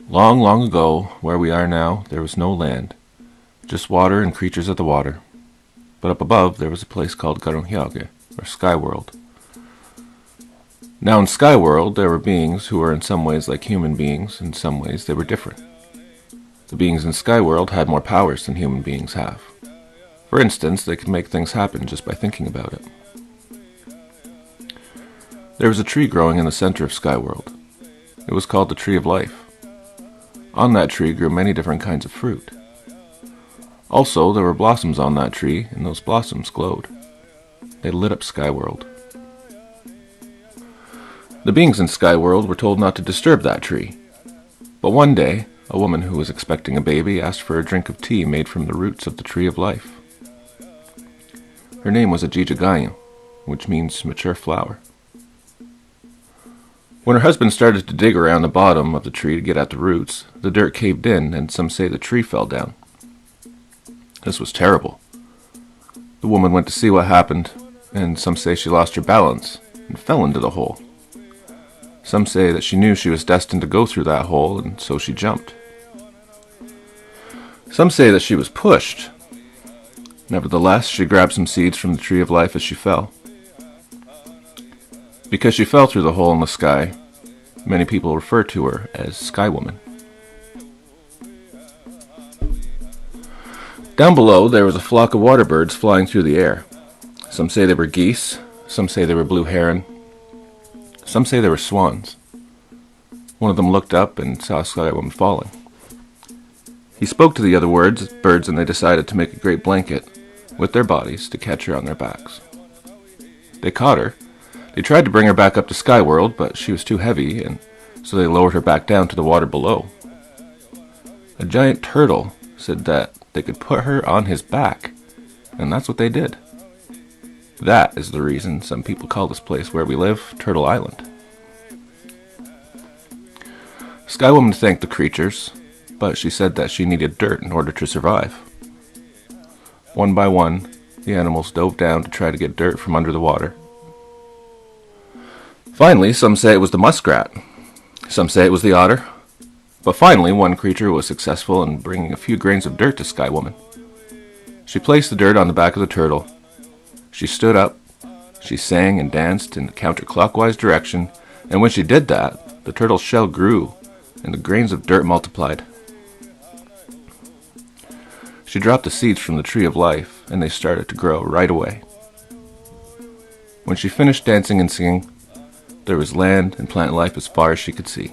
Long, long ago, where we are now, there was no land, just water and creatures of the water. But up above, there was a place called Garunhyage, or Sky World. Now in Sky World, there were beings who were in some ways like human beings, in some ways they were different. The beings in Sky World had more powers than human beings have. For instance, they could make things happen just by thinking about it. There was a tree growing in the center of Sky World. It was called the Tree of Life. On that tree grew many different kinds of fruit. Also, there were blossoms on that tree, and those blossoms glowed. They lit up Sky World. The beings in Sky World were told not to disturb that tree. But one day, a woman who was expecting a baby asked for a drink of tea made from the roots of the Tree of Life. Her name was Sha'tekayenton, which means mature flower. When her husband started to dig around the bottom of the tree to get at the roots, the dirt caved in, and some say the tree fell down. This was terrible. The woman went to see what happened, and some say she lost her balance and fell into the hole. Some say that she knew she was destined to go through that hole, and so she jumped. Some say that she was pushed. Nevertheless, she grabbed some seeds from the Tree of Life as she fell. Because she fell through the hole in the sky, many people refer to her as SKYWOMAN. Down below, there was a flock of water birds flying through the air. Some say they were geese, some say they were blue heron, some say they were swans. One of them looked up and saw SKYWOMAN falling. He spoke to the other birds, and they decided to make a great blanket with their bodies to catch her on their backs. They caught her. They tried to bring her back up to Sky World, but she was too heavy, and so they lowered her back down to the water below. A giant turtle said that they could put her on his back, and that's what they did. That is the reason some people call this place where we live Turtle Island. SKYWOMAN thanked the creatures, but she said that she needed dirt in order to survive. One by one, the animals dove down to try to get dirt from under the water. Finally, some say it was the muskrat. Some say it was the otter. But finally, one creature was successful in bringing a few grains of dirt to SKYWOMAN. She placed the dirt on the back of the turtle. She stood up. She sang and danced in a counterclockwise direction, and when she did that, the turtle's shell grew, and the grains of dirt multiplied. She dropped the seeds from the Tree of Life, and they started to grow right away. When she finished dancing and singing, there was land and plant life as far as she could see.